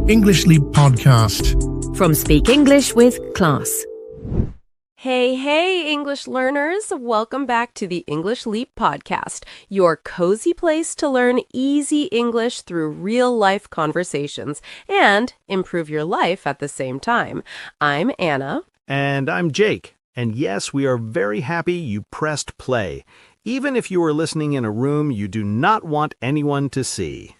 English Leap Podcast. From Speak English with Class. Hey, English learners. Welcome back to the English Leap Podcast, your cozy place to learn easy English through real-life conversations and improve your life at the same time. I'm Anna. And I'm Jake. And yes, we are very happy you pressed play, even if you are listening in a room you do not want anyone to see.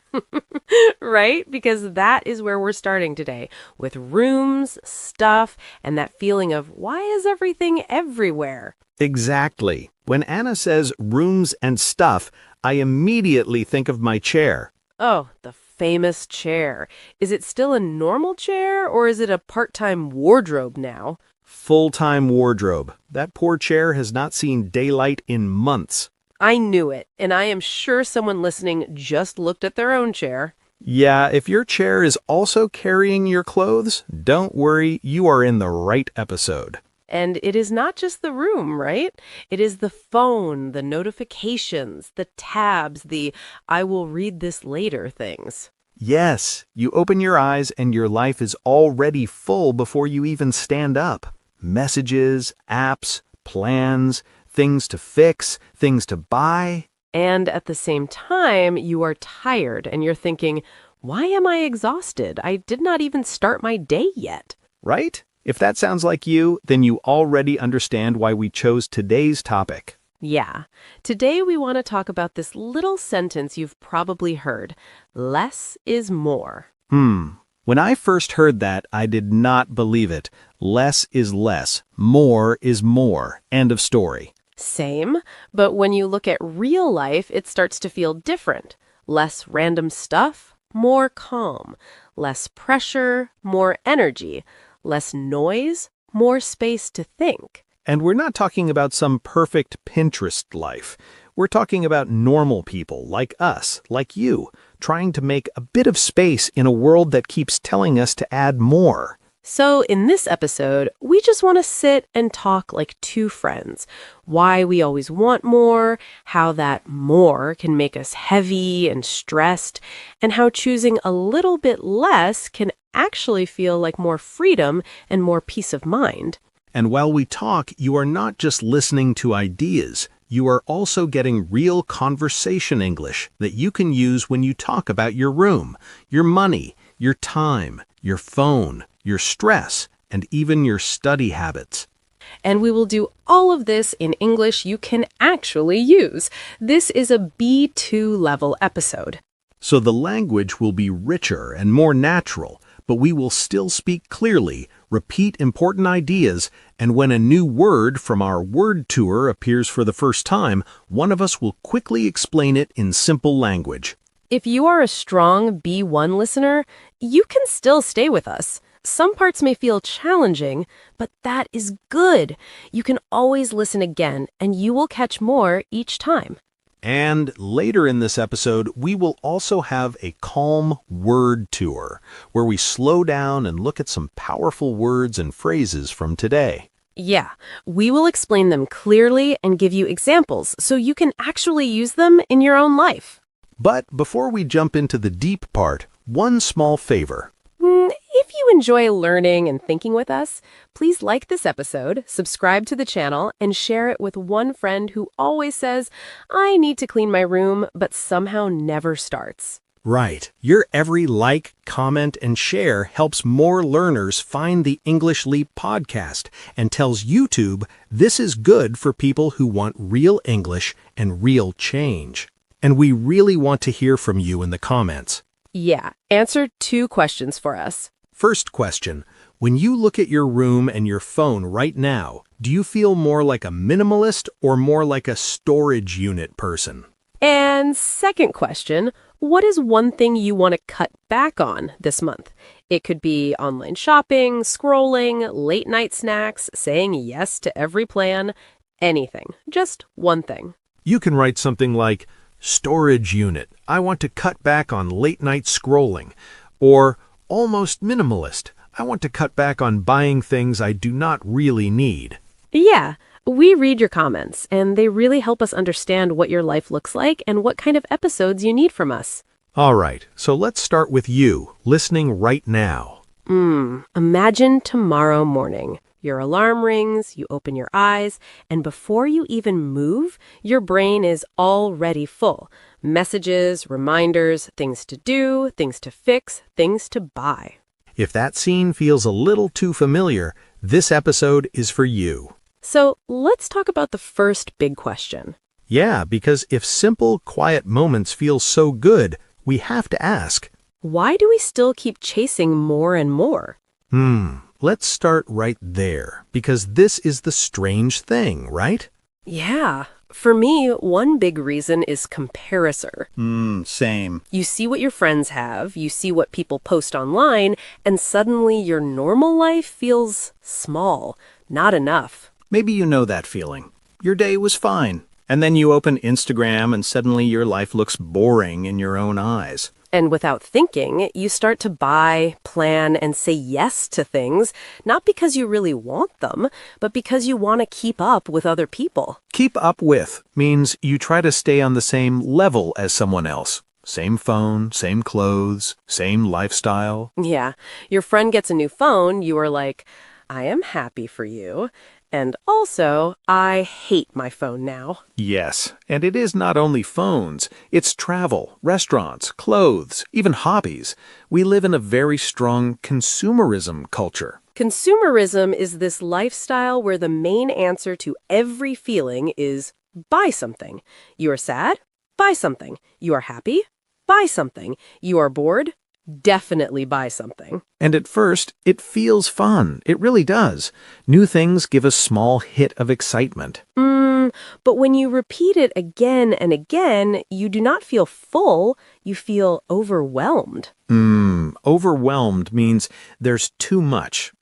Right? Because that is where we're starting today, with rooms, stuff, and that feeling of why is everything everywhere? Exactly. When Anna says rooms and stuff, I immediately think of my chair. Oh, the famous chair. Is it still a normal chair or is it a part-time wardrobe now? Full-time wardrobe. That poor chair has not seen daylight in months. I knew it, and I am sure someone listening just looked at their own chair. Yeah, if your chair is also carrying your clothes, don't worry, you are in the right episode. And it is not just the room, right? It is the phone, the notifications, the tabs, the I will read this later things. Yes, you open your eyes and your life is already full before you even stand up. Messages, apps, plans, things to fix, things to buy. And at the same time, you are tired and you're thinking, why am I exhausted? I did not even start my day yet. Right? If that sounds like you, then you already understand why we chose today's topic. Yeah. Today we want to talk about this little sentence you've probably heard. Less is more. When I first heard that, I did not believe it. Less is less. More is more. End of story. Same, but when you look at real life, it starts to feel different. Less random stuff, more calm. Less pressure, more energy. Less noise, more space to think. And we're not talking about some perfect Pinterest life. We're talking about normal people like us, like you, trying to make a bit of space in a world that keeps telling us to add more. So in this episode, we just want to sit and talk like two friends. Why we always want more, how that more can make us heavy and stressed, and how choosing a little bit less can actually feel like more freedom and more peace of mind. And while we talk, you are not just listening to ideas. You are also getting real conversation English that you can use when you talk about your room, your money, your time, your phone, your stress, and even your study habits. And we will do all of this in English you can actually use. This is a B2 level episode. So the language will be richer and more natural, but we will still speak clearly, repeat important ideas, and when a new word from our word tour appears for the first time, one of us will quickly explain it in simple language. If you are a strong B1 listener, you can still stay with us. Some parts may feel challenging, but that is good. You can always listen again, and you will catch more each time. And later in this episode, we will also have a calm word tour, where we slow down and look at some powerful words and phrases from today. Yeah, we will explain them clearly and give you examples so you can actually use them in your own life. But before we jump into the deep part, one small favor. If you enjoy learning and thinking with us, please like this episode, subscribe to the channel, and share it with one friend who always says, I need to clean my room, but somehow never starts. Right. Your every like, comment, and share helps more learners find the English Leap podcast and tells YouTube this is good for people who want real English and real change. And we really want to hear from you in the comments. Yeah, answer 2 questions for us. First question, when you look at your room and your phone right now, do you feel more like a minimalist or more like a storage unit person? And second question, what is one thing you want to cut back on this month? It could be online shopping, scrolling, late night snacks, saying yes to every plan, anything. Just one thing. You can write something like, storage unit, I want to cut back on late night scrolling. Or, almost minimalist, I want to cut back on buying things I do not really need. Yeah, we read your comments, and they really help us understand what your life looks like and what kind of episodes you need from us. All right, so let's start with you, listening right now. Imagine tomorrow morning. Your alarm rings, you open your eyes, and before you even move, your brain is already full. Messages, reminders, things to do, things to fix, things to buy. If that scene feels a little too familiar, this episode is for you. So let's talk about the first big question. Yeah, because if simple, quiet moments feel so good, we have to ask, Why do we still keep chasing more and more? let's start right there, because this is the strange thing, right? Yeah, for me, one big reason is comparison. Same. You see what your friends have, you see what people post online, and suddenly your normal life feels small, not enough. Maybe you know that feeling. Your day was fine. And then you open Instagram and suddenly your life looks boring in your own eyes. And without thinking, you start to buy, plan, and say yes to things, not because you really want them, but because you want to keep up with other people. Keep up with means you try to stay on the same level as someone else. Same phone, same clothes, same lifestyle. Yeah, your friend gets a new phone, you are like, I am happy for you. And also, I hate my phone now. Yes, and it is not only phones. It's travel, restaurants, clothes, even hobbies. We live in a very strong consumerism culture. Consumerism is this lifestyle where the main answer to every feeling is buy something. You are sad? Buy something. You are happy? Buy something. You are bored? Definitely buy something. And at first, it feels fun. It really does. New things give a small hit of excitement. But when you repeat it again and again, you do not feel full, you feel overwhelmed. Overwhelmed means there's too much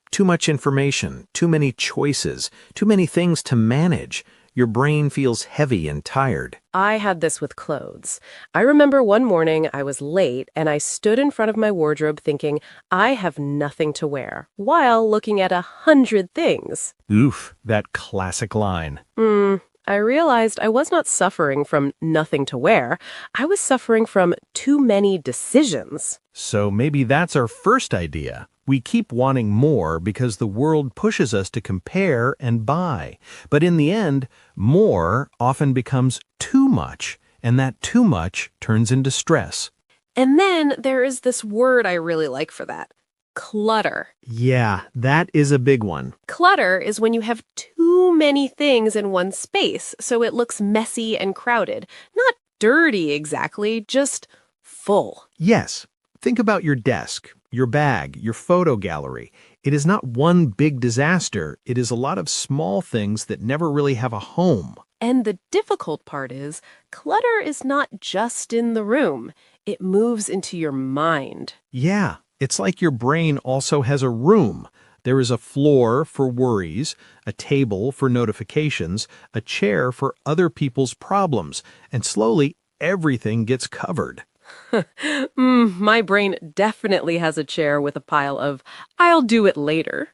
information, too many choices, too many things to manage. Your brain feels heavy and tired. I had this with clothes. I remember one morning I was late and I stood in front of my wardrobe thinking, I have nothing to wear, while looking at 100 things. Oof, that classic line. I realized I was not suffering from nothing to wear. I was suffering from too many decisions. So maybe that's our first idea. We keep wanting more because the world pushes us to compare and buy. But in the end, more often becomes too much, and that too much turns into stress. And then there is this word I really like for that. Clutter. Yeah, that is a big one. Clutter is when you have too many things in one space, so it looks messy and crowded. Not dirty exactly, just full. Yes. Think about your desk, your bag, your photo gallery. It is not one big disaster. It is a lot of small things that never really have a home. And the difficult part is, clutter is not just in the room. It moves into your mind. Yeah, it's like your brain also has a room. There is a floor for worries, a table for notifications, a chair for other people's problems, and slowly everything gets covered. My brain definitely has a chair with a pile of, I'll do it later.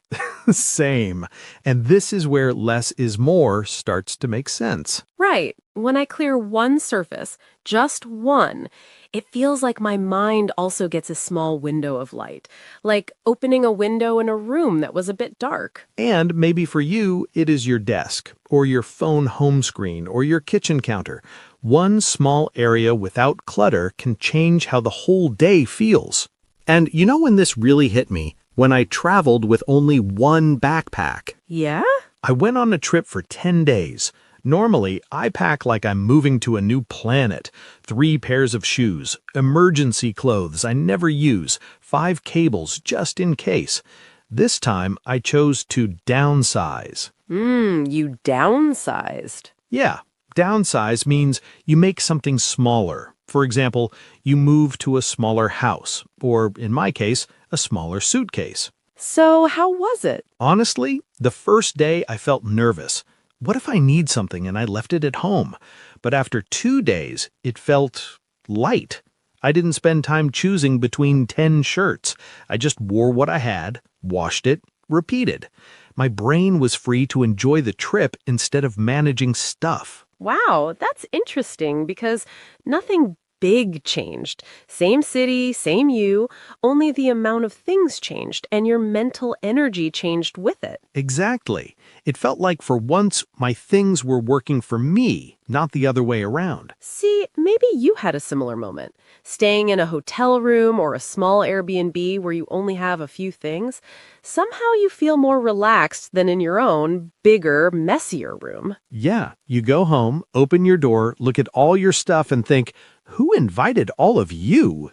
Same. And this is where less is more starts to make sense. Right. When I clear one surface, just one, it feels like my mind also gets a small window of light, like opening a window in a room that was a bit dark. And maybe for you, it is your desk, or your phone home screen, or your kitchen counter. One small area without clutter can change how the whole day feels. And you know when this really hit me? When I traveled with only one backpack. Yeah? I went on a trip for 10 days. Normally, I pack like I'm moving to a new planet. 3 pairs of shoes, emergency clothes I never use, 5 cables just in case. This time, I chose to downsize. You downsized. Yeah, downsize means you make something smaller. For example, you move to a smaller house, or in my case, a smaller suitcase. So how was it? Honestly, the first day I felt nervous. What if I need something and I left it at home? But after 2 days, it felt light. I didn't spend time choosing between 10 shirts. I just wore what I had, washed it, repeated. My brain was free to enjoy the trip instead of managing stuff. Wow, that's interesting because nothing big changed. Same city, same you, only the amount of things changed and your mental energy changed with it. Exactly. It felt like for once my things were working for me, not the other way around. See, maybe you had a similar moment. Staying in a hotel room or a small Airbnb where you only have a few things, somehow you feel more relaxed than in your own, bigger, messier room. Yeah, you go home, open your door, look at all your stuff and think, who invited all of you?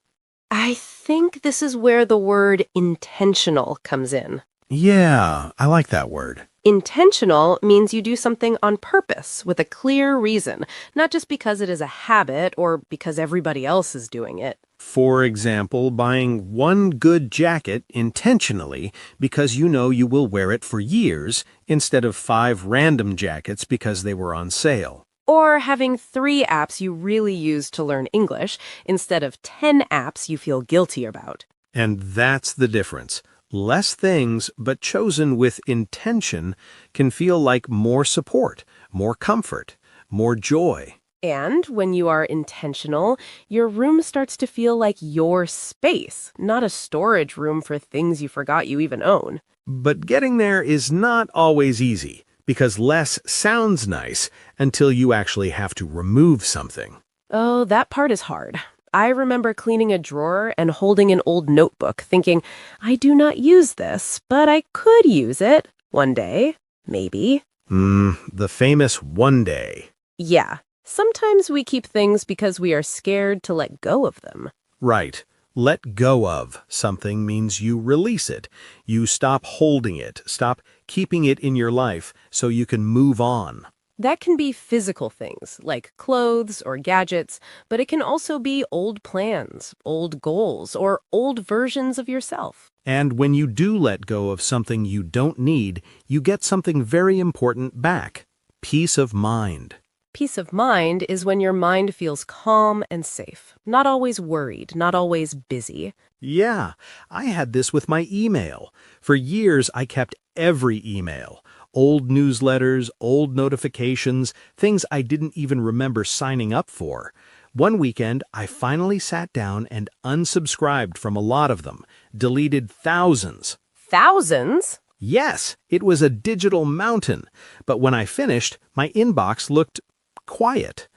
I think this is where the word intentional comes in. Yeah, I like that word. Intentional means you do something on purpose with a clear reason, not just because it is a habit or because everybody else is doing it. For example, buying one good jacket intentionally because you know you will wear it for years instead of 5 random jackets because they were on sale. Or having 3 apps you really use to learn English instead of 10 apps you feel guilty about. And that's the difference. Less things, but chosen with intention, can feel like more support, more comfort, more joy. And when you are intentional, your room starts to feel like your space, not a storage room for things you forgot you even own. But getting there is not always easy, because less sounds nice until you actually have to remove something. Oh, that part is hard. I remember cleaning a drawer and holding an old notebook, thinking, I do not use this, but I could use it one day, maybe. The famous one day. Yeah, sometimes we keep things because we are scared to let go of them. Right. Let go of something means you release it. You stop holding it, stop keeping it in your life so you can move on. That can be physical things, like clothes or gadgets, but it can also be old plans, old goals, or old versions of yourself. And when you do let go of something you don't need, you get something very important back: peace of mind. Peace of mind is when your mind feels calm and safe, not always worried, not always busy. Yeah, I had this with my email. For years, I kept every email. Old newsletters, old notifications, things I didn't even remember signing up for. One weekend, I finally sat down and unsubscribed from a lot of them, deleted thousands. Thousands? Yes, it was a digital mountain. But when I finished, my inbox looked quiet.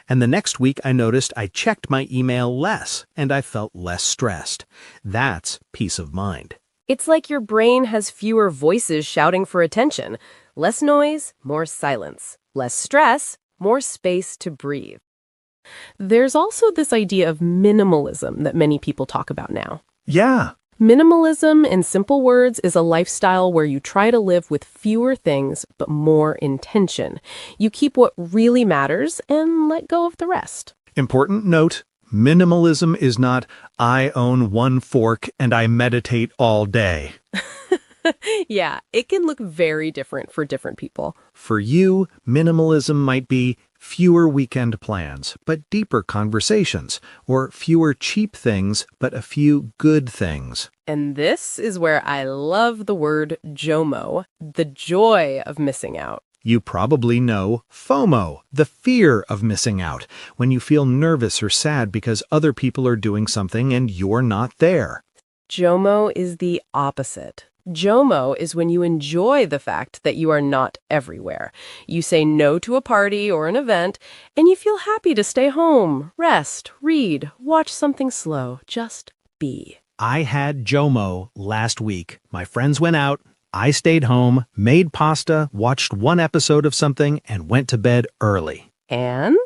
And the next week, I noticed I checked my email less, and I felt less stressed. That's peace of mind. It's like your brain has fewer voices shouting for attention. Less noise, more silence. Less stress, more space to breathe. There's also this idea of minimalism that many people talk about now. Yeah. Minimalism, in simple words, is a lifestyle where you try to live with fewer things but more intention. You keep what really matters and let go of the rest. Important note. Minimalism is not, I own one fork and I meditate all day. Yeah, it can look very different for different people. For you, minimalism might be fewer weekend plans, but deeper conversations, or fewer cheap things, but a few good things. And this is where I love the word JOMO, the joy of missing out. You probably know FOMO, the fear of missing out, when you feel nervous or sad because other people are doing something and you're not there. JOMO is the opposite. JOMO is when you enjoy the fact that you are not everywhere. You say no to a party or an event, and you feel happy to stay home, rest, read, watch something slow, just be. I had JOMO last week. My friends went out. I stayed home, made pasta, watched one episode of something, and went to bed early. And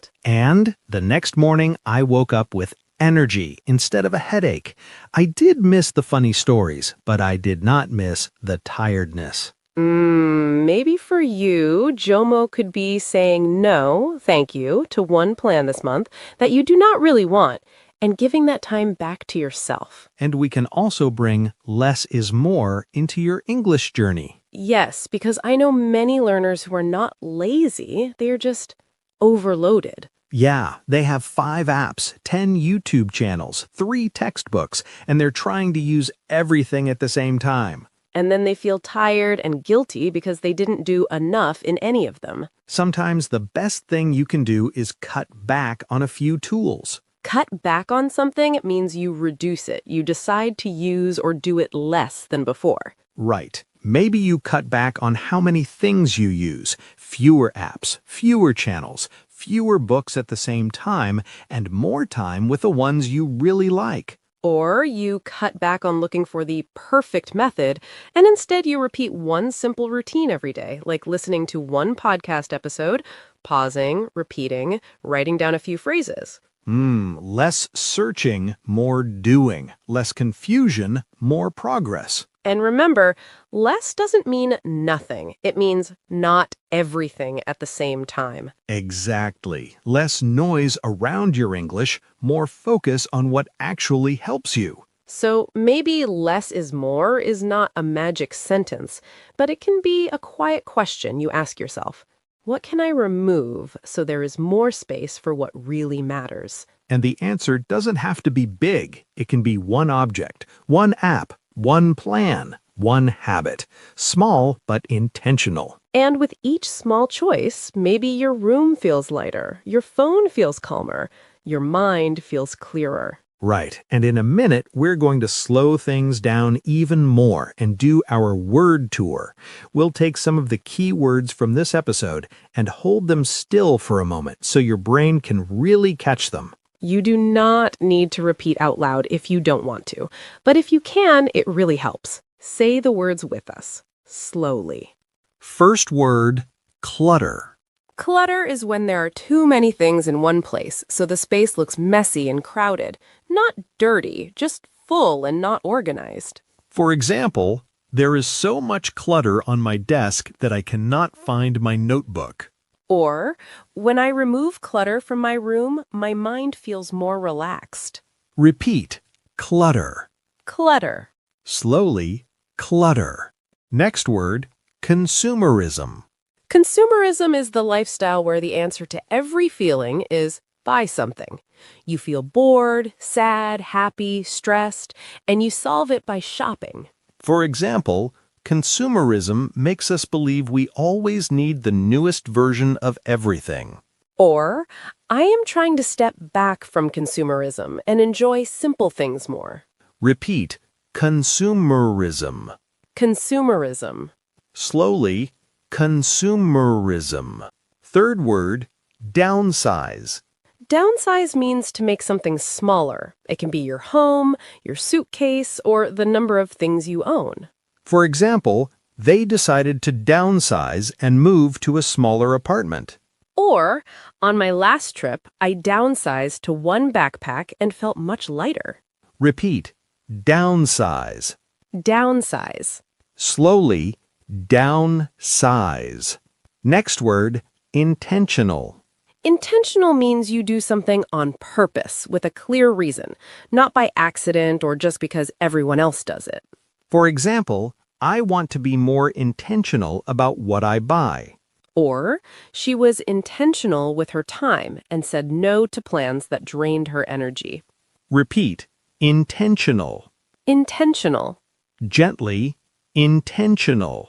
The next morning, I woke up with energy instead of a headache. I did miss the funny stories, but I did not miss the tiredness. Maybe for you, JOMO could be saying no, thank you, to one plan this month that you do not really want, and giving that time back to yourself. And we can also bring less is more into your English journey. Yes, because I know many learners who are not lazy, they are just overloaded. Yeah, they have 5 apps, 10 YouTube channels, 3 textbooks, and they're trying to use everything at the same time. And then they feel tired and guilty because they didn't do enough in any of them. Sometimes the best thing you can do is cut back on a few tools. Cut back on something means you reduce it. You decide to use or do it less than before. Right. Maybe you cut back on how many things you use, fewer apps, fewer channels, fewer books at the same time, and more time with the ones you really like. Or you cut back on looking for the perfect method, and instead you repeat one simple routine every day, like listening to one podcast episode, pausing, repeating, writing down a few phrases. Less searching, more doing. Less confusion, more progress. And remember, less doesn't mean nothing. It means not everything at the same time. Exactly. Less noise around your English, more focus on what actually helps you. So maybe less is more is not a magic sentence, but it can be a quiet question you ask yourself. What can I remove so there is more space for what really matters? And the answer doesn't have to be big. It can be one object, one app, one plan, one habit. Small but intentional. And with each small choice, maybe your room feels lighter, your phone feels calmer, your mind feels clearer. Right. And in a minute, we're going to slow things down even more and do our word tour. We'll take some of the key words from this episode and hold them still for a moment so your brain can really catch them. You do not need to repeat out loud if you don't want to, but if you can, it really helps. Say the words with us, slowly. First word, clutter. Clutter is when there are too many things in one place, so the space looks messy and crowded. Not dirty, just full and not organized. For example, there is so much clutter on my desk that I cannot find my notebook. Or, when I remove clutter from my room, my mind feels more relaxed. Repeat, clutter. Clutter. Slowly, clutter. Next word, consumerism. Consumerism is the lifestyle where the answer to every feeling is buy something. You feel bored, sad, happy, stressed, and you solve it by shopping. For example, consumerism makes us believe we always need the newest version of everything. Or, I am trying to step back from consumerism and enjoy simple things more. Repeat, consumerism. Consumerism. Slowly, consumerism. Third word, downsize. Downsize means to make something smaller. It can be your home, your suitcase, or the number of things you own. For example, they decided to downsize and move to a smaller apartment. Or, on my last trip, I downsized to one backpack and felt much lighter. Repeat, downsize. Downsize. Slowly, downsize. Next word, intentional. Intentional means you do something on purpose with a clear reason, not by accident or just because everyone else does it. For example, I want to be more intentional about what I buy. Or, she was intentional with her time and said no to plans that drained her energy. Repeat, intentional. Intentional. Gently, intentional.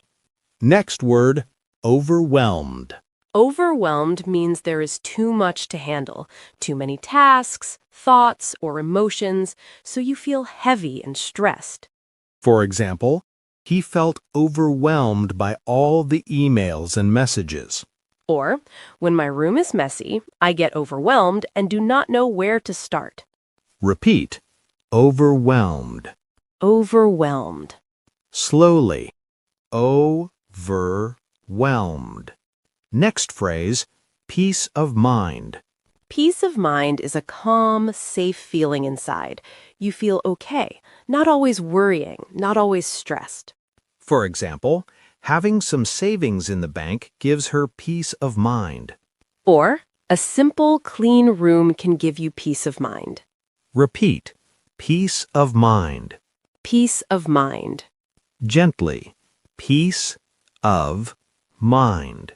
Next word, overwhelmed. Overwhelmed means there is too much to handle, too many tasks, thoughts, or emotions, so you feel heavy and stressed. For example, he felt overwhelmed by all the emails and messages. Or, when my room is messy, I get overwhelmed and do not know where to start. Repeat, overwhelmed. Overwhelmed. Slowly, overwhelmed. Next phrase, peace of mind. Peace of mind is a calm, safe feeling inside. You feel okay, not always worrying, not always stressed. For example, having some savings in the bank gives her peace of mind. Or, a simple, clean room can give you peace of mind. Repeat, peace of mind. Peace of mind. Gently, peace of mind.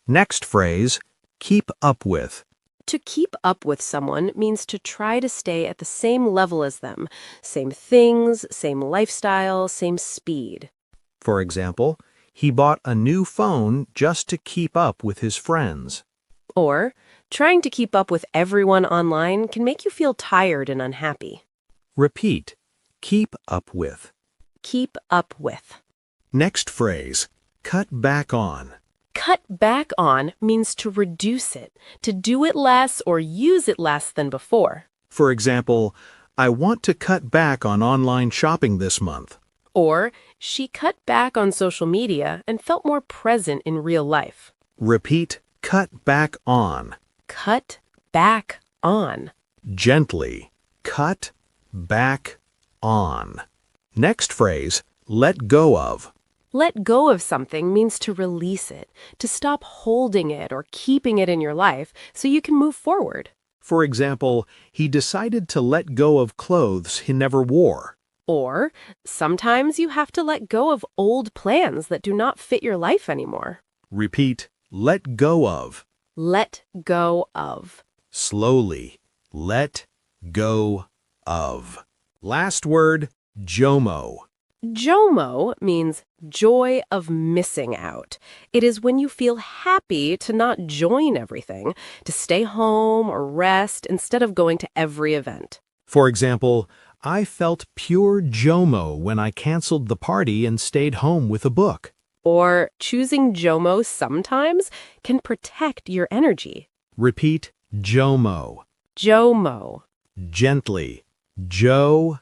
Next phrase, keep up with. To keep up with someone means to try to stay at the same level as them. Same things, same lifestyle, same speed. For example, he bought a new phone just to keep up with his friends. Or, Trying to keep up with everyone online can make you feel tired and unhappy. Repeat. Keep up with. Keep up with. Next phrase. Cut back on. Cut back on means to reduce it, to do it less or use it less than before. For example, I want to cut back on online shopping this month. Or, she cut back on social media and felt more present in real life. Repeat. Cut back on. Cut back on. Gently. Cut back on. Next phrase. Let go of. Let go of something means to release it, to stop holding it or keeping it in your life so you can move forward. For example, he decided to let go of clothes he never wore. Or, sometimes you have to let go of old plans that do not fit your life anymore. Repeat. Let go of. Let go of. Slowly. Let go of. Last word. JOMO. JOMO means joy of missing out. It is when you feel happy to not join everything, to stay home or rest instead of going to every event. For example, I felt pure JOMO when I canceled the party and stayed home with a book. Or choosing JOMO sometimes can protect your energy. Repeat. JOMO. JOMO. Gently. JOMO.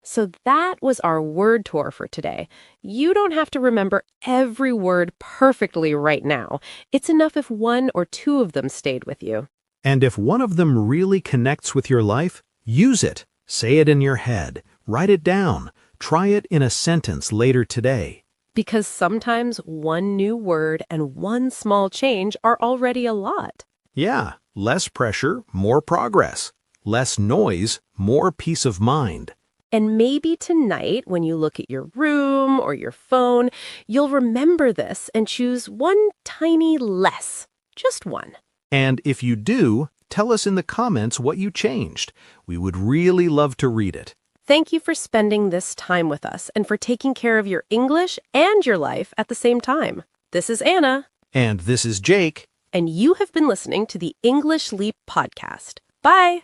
So that was our word tour for today. You don't have to remember every word perfectly right now. It's enough if one or two of them stayed with you. And if one of them really connects with your life, use it. Say it in your head. Write it down. Try it in a sentence later today. Because sometimes one new word and one small change are already a lot. Yeah, less pressure, more progress. Less noise, more peace of mind. And maybe tonight, when you look at your room or your phone, you'll remember this and choose one tiny less. Just one. And if you do, tell us in the comments what you changed. We would really love to read it. Thank you for spending this time with us and for taking care of your English and your life at the same time. This is Anna. And this is Jake. And you have been listening to the English Leap podcast. Bye.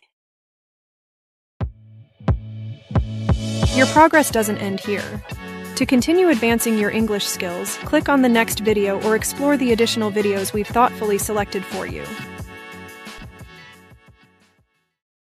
Your progress doesn't end here. To continue advancing your English skills, click on the next video or explore the additional videos we've thoughtfully selected for you.